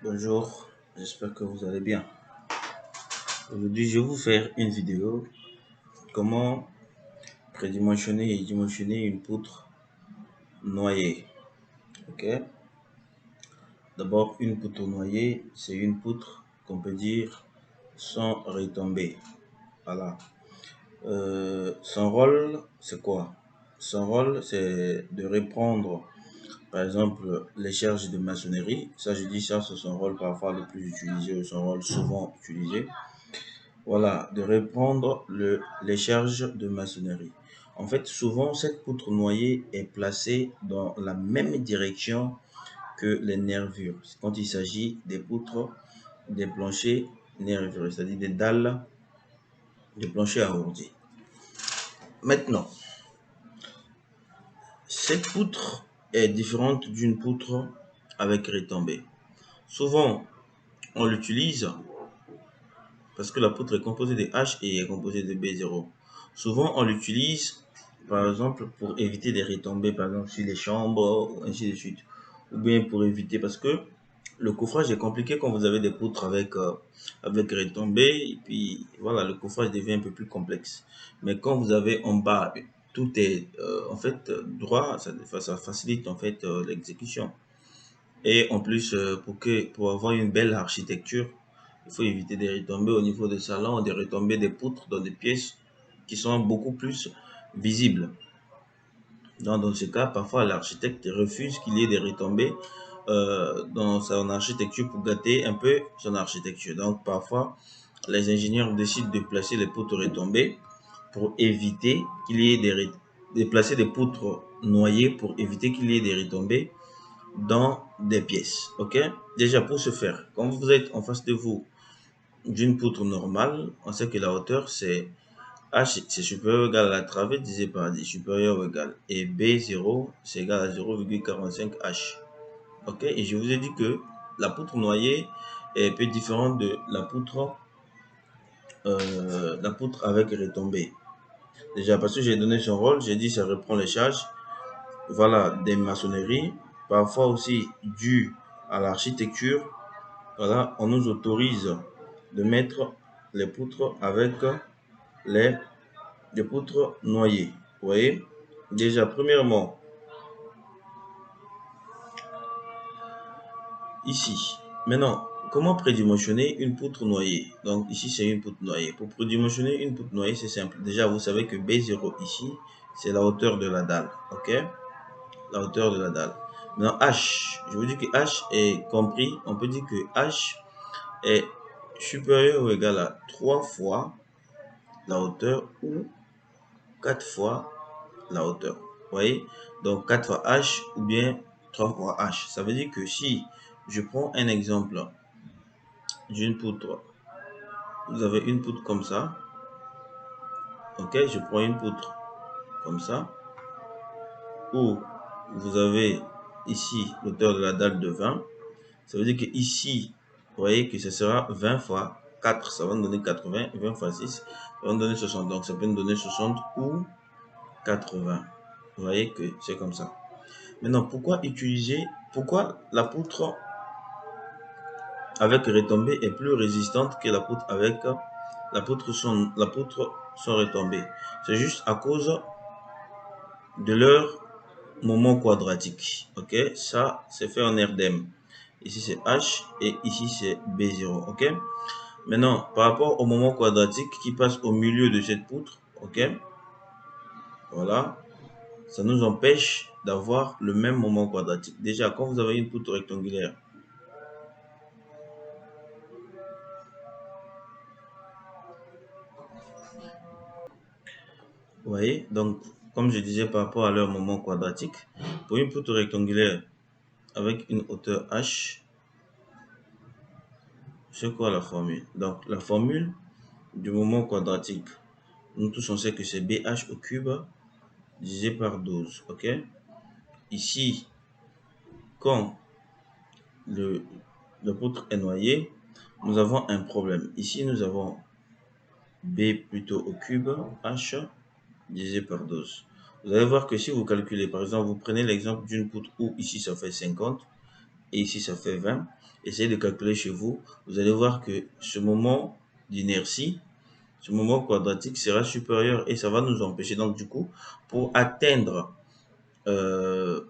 Bonjour, j'espère que vous allez bien. Aujourd'hui, je vais vous faire une vidéo comment prédimensionner et dimensionner une poutre noyée. Ok. D'abord, une poutre noyée, c'est une poutre qu'on peut dire sans retomber. Voilà. Son rôle, c'est quoi? Son rôle, c'est de reprendre, par exemple, les charges de maçonnerie. Ça, je dis ça, c'est son rôle parfois le plus utilisé, son rôle souvent utilisé. Voilà, de reprendre les charges de maçonnerie. En fait, souvent, cette poutre noyée est placée dans la même direction que les nervures. Quand il s'agit des poutres, des planchers nervurés, c'est-à-dire des dalles de plancher arrondi. Maintenant, cette poutre est différente d'une poutre avec retombée. Souvent, on l'utilise parce que la poutre est composée de H et est composée de B0. Souvent, on l'utilise, par exemple, pour éviter des retombées, par exemple, sur les chambres, ou ainsi de suite. Ou bien pour éviter, parce que le coffrage est compliqué quand vous avez des poutres avec retombées, et puis voilà, le coffrage devient un peu plus complexe. Mais quand vous avez en bas, tout est en fait droit, ça facilite en fait l'exécution. Et en plus, pour avoir une belle architecture, il faut éviter des retombées au niveau des salons, des retombées des poutres dans des pièces qui sont beaucoup plus visibles. Dans ce cas, parfois l'architecte refuse qu'il y ait des retombées dans son architecture pour gâter un peu son architecture. Donc parfois, les ingénieurs décident de placer les poutres retombées pour éviter qu'il y ait de placer des poutres noyées pour éviter qu'il y ait des retombées dans des pièces. Ok. Déjà, pour ce faire, quand vous êtes en face de vous d'une poutre normale, on sait que la hauteur c'est H, c'est supérieur ou égal à la travée divisé par 10, supérieur ou égal. Et B0, c'est égal à 0,45 H. Ok. Et je vous ai dit que la poutre noyée est un peu différente de la poutre avec retombée. Déjà, parce que j'ai donné son rôle, j'ai dit ça reprend les charges. Voilà, des maçonneries, parfois aussi dû à l'architecture. Voilà, on nous autorise de mettre les poutres avec les, les poutres noyées. Vous voyez? Déjà, premièrement, ici. Maintenant, comment prédimensionner une poutre noyée? Donc, ici, c'est une poutre noyée. Pour prédimensionner une poutre noyée, c'est simple. Déjà, vous savez que B0 ici, c'est la hauteur de la dalle. OK? La hauteur de la dalle. Maintenant, H. Je vous dis que H est compris. On peut dire que H est supérieur ou égal à 3 fois la hauteur ou 4 fois la hauteur. Vous voyez? Donc 4 fois H ou bien 3 fois H. Ça veut dire que si je prends un exemple d'une poutre, vous avez une poutre comme ça. Ok, je prends une poutre comme ça. Ou vous avez ici l'hauteur de la dalle de 20. Ça veut dire que ici, vous voyez que ce sera 20 fois 4, ça va nous donner 80, 20 fois 6, ça va nous donner 60. Donc ça peut nous donner 60 ou 80. Vous voyez que c'est comme ça. Maintenant, pourquoi la poutre avec retombée est plus résistante que la poutre avec la poutre sans retombée? C'est juste à cause de leur moment quadratique. Ok, ça c'est fait en RDM. Ici c'est H et ici c'est B0. Ok. Maintenant, par rapport au moment quadratique qui passe au milieu de cette poutre, ok, voilà, ça nous empêche d'avoir le même moment quadratique. Déjà, quand vous avez une poutre rectangulaire, vous voyez, donc, comme je disais par rapport à leur moment quadratique, pour une poutre rectangulaire avec une hauteur H, c'est quoi la formule? Donc, la formule du moment quadratique, nous tous on sait que c'est BH au cube divisé par 12, ok? Ici, quand le poutre est noyé, nous avons un problème. Ici, nous avons B plutôt au cube, H divisé par 12. Vous allez voir que si vous calculez, par exemple, vous prenez l'exemple d'une poutre où ici ça fait 50 et ici ça fait 20. Essayez de calculer chez vous. Vous allez voir que ce moment d'inertie, ce moment quadratique sera supérieur et ça va nous empêcher. Donc du coup, pour atteindre euh,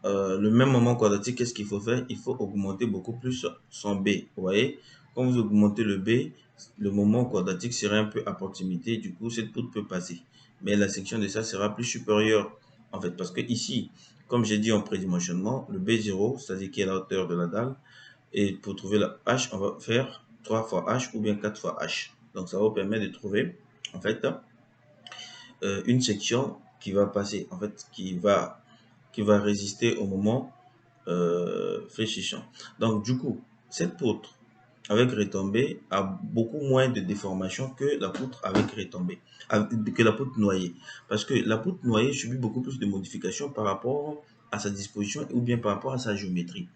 le même moment quadratique, qu'est-ce qu'il faut faire? Il faut augmenter beaucoup plus son B. Vous voyez, quand vous augmentez le B, le moment quadratique sera un peu à proximité. Du coup, cette poutre peut passer. Mais la section de ça sera plus supérieure. En fait, parce que ici, comme j'ai dit en prédimensionnement, le B0, c'est-à-dire qui est la hauteur de la dalle, et pour trouver la H, on va faire 3 fois H ou bien 4 fois H. Donc, ça va vous permettre de trouver, en fait, une section qui va passer, en fait, qui va résister au moment fléchissant. Donc, du coup, cette poutre avec retombée a beaucoup moins de déformation que la poutre avec retombée, que la poutre noyée. Parce que la poutre noyée subit beaucoup plus de modifications par rapport à sa disposition ou bien par rapport à sa géométrie.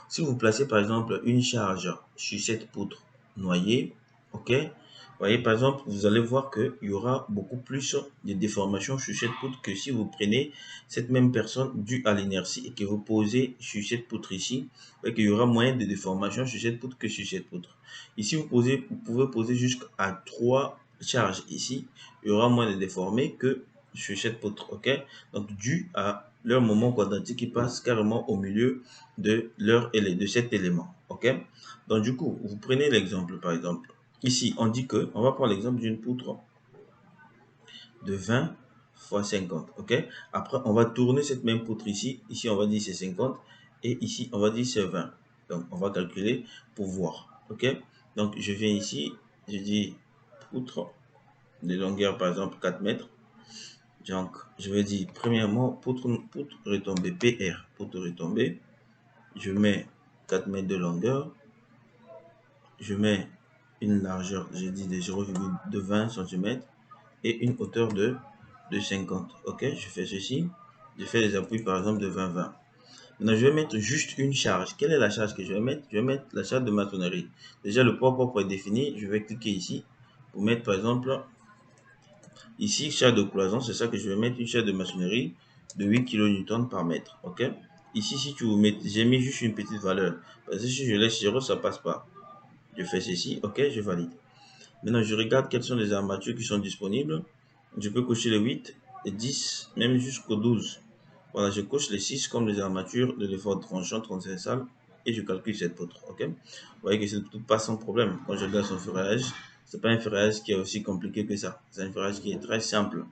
Si vous placez par exemple une charge sur cette poutre noyée, ok, voyez, par exemple, vous allez voir qu'il y aura beaucoup plus de déformations sur cette poutre que si vous prenez cette même personne due à l'inertie et que vous posez sur cette poutre ici, vous voyez qu'il y aura moins de déformations sur cette poutre que sur cette poutre. Ici, vous pouvez poser jusqu'à 3 charges ici, il y aura moins de déformés que sur cette poutre, ok? Donc, dû à leur moment quadratique qui passe carrément au milieu de cet élément, ok? Donc, du coup, vous prenez l'exemple, par exemple. Ici, on dit que, on va prendre l'exemple d'une poutre de 20 fois 50, ok? Après, on va tourner cette même poutre ici. Ici, on va dire c'est 50 et ici, on va dire c'est 20. Donc, on va calculer pour voir, ok? Donc, je viens ici, je dis poutre de longueur, par exemple, 4 mètres. Donc, je vais dire, premièrement, poutre retombée, PR, poutre retombée. Je mets 4 mètres de longueur. Je mets une largeur, j'ai dit de 0,20 cm et une hauteur de 50. Ok, je fais ceci. Je fais les appuis par exemple de 20-20. Maintenant, je vais mettre juste une charge. Quelle est la charge que je vais mettre? Je vais mettre la charge de maçonnerie. Déjà, le poids propre est défini. Je vais cliquer ici pour mettre par exemple ici charge de cloison. C'est ça que je vais mettre, une charge de maçonnerie de 8 kN par mètre. Ok. Ici, si tu vous mets, j'ai mis juste une petite valeur. Parce que si je laisse 0, ça passe pas. Je fais ceci. Ok, je valide. Maintenant, je regarde quelles sont les armatures qui sont disponibles. Je peux cocher les 8, les 10, même jusqu'au 12. Voilà, je coche les 6 comme les armatures de l'effort tranchant transversal et je calcule cette poutre. Ok, vous voyez que cette poutre passe sans problème. Quand je regarde son ferrage, c'est pas un ferrage qui est aussi compliqué que ça. C'est un ferrage qui est très simple.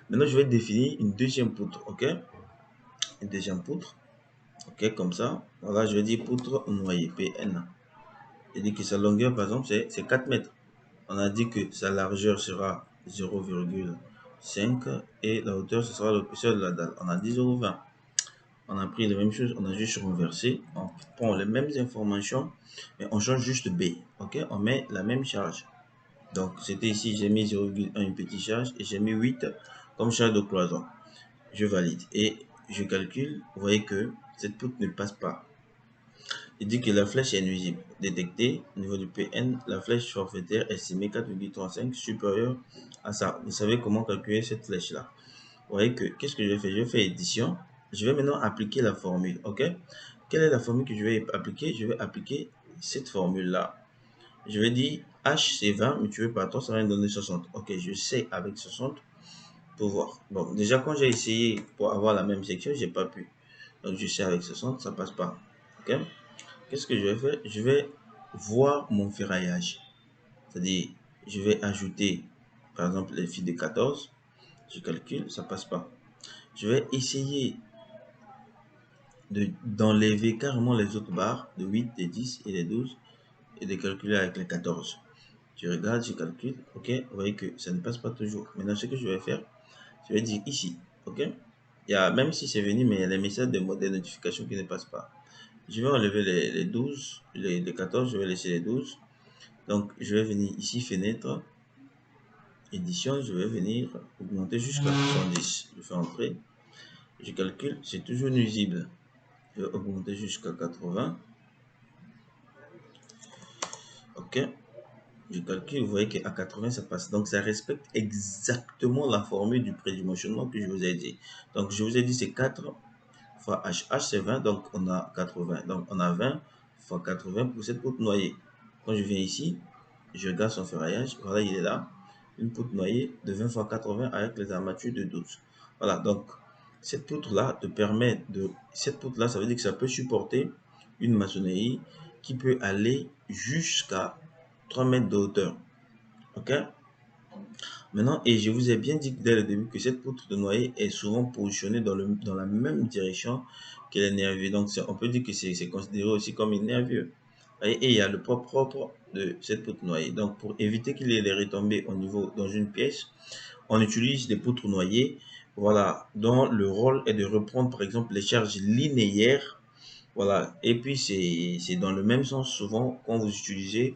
Maintenant, je vais définir une deuxième poutre. Ok, une deuxième poutre. Ok, comme ça. Voilà, je vais dire poutre noyée, PN. Je dis que sa longueur, par exemple, c'est 4 mètres. On a dit que sa largeur sera 0,5 et la hauteur, ce sera l'épaisseur de la dalle. On a dit 0,20. On a pris les mêmes choses, on a juste renversé. On prend les mêmes informations, mais on change juste B. Ok, on met la même charge. Donc, c'était ici, j'ai mis 0,1 une petite charge et j'ai mis 8 comme charge de cloison. Je valide et je calcule. Vous voyez que cette poutre ne passe pas. Il dit que la flèche est nuisible. Détectée au niveau du PN, la flèche forfaitaire estimée 4,35 supérieure à ça. Vous savez comment calculer cette flèche-là. Vous voyez que, qu'est-ce que je vais faire? Je vais faire édition. Je vais maintenant appliquer la formule. OK? Quelle est la formule que je vais appliquer? Je vais appliquer cette formule-là. Je vais dire H c'est 20, mais tu veux pas toi, ça va me donner 60. OK, je sais avec 60 pour voir. Bon, déjà quand j'ai essayé pour avoir la même section, j'ai pas pu. Donc je sais avec 60, ça passe pas. OK? Qu'est-ce que je vais faire? Je vais voir mon ferraillage. C'est-à-dire, je vais ajouter, par exemple, les fils de 14. Je calcule, ça passe pas. Je vais essayer d'enlever carrément les autres barres de 8, de 10 et de 12 et de calculer avec les 14. Je regarde, je calcule, ok, vous voyez que ça ne passe pas toujours. Maintenant, ce que je vais faire, je vais dire ici, ok. Il y a, même si c'est venu, mais il y a les messages de notification qui ne passent pas. Je vais enlever les 12, les 14, je vais laisser les 12. Donc, je vais venir ici, fenêtre, édition, je vais venir augmenter jusqu'à 70. Je fais entrer, je calcule, c'est toujours nuisible. Je vais augmenter jusqu'à 80. Ok, je calcule, vous voyez qu'à 80 ça passe. Donc, ça respecte exactement la formule du prédimensionnement que je vous ai dit. Donc, je vous ai dit c'est 4 fois H. H, c'est 20, donc on a 80. Donc, on a 20 fois 80 pour cette poutre noyée. Quand je viens ici, je regarde son ferraillage. Voilà, il est là. Une poutre noyée de 20 fois 80 avec les armatures de 12. Voilà, donc cette poutre-là te permet de... Cette poutre-là, ça veut dire que ça peut supporter une maçonnerie qui peut aller jusqu'à 3 mètres de hauteur. OK? Maintenant, et je vous ai bien dit dès le début que cette poutre de noyer est souvent positionnée dans la même direction que les nervures. Donc, on peut dire que c'est considéré aussi comme une nervure. Et il y a le propre de cette poutre noyée. Donc, pour éviter qu'il y ait des retombées au niveau dans une pièce, on utilise des poutres noyées, voilà, dont le rôle est de reprendre, par exemple, les charges linéaires. Voilà. Et puis, c'est dans le même sens souvent quand vous utilisez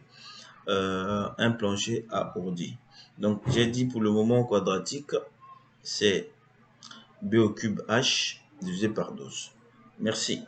un plancher à ordi. Donc, j'ai dit pour le moment quadratique, c'est B au cube H divisé par 12. Merci.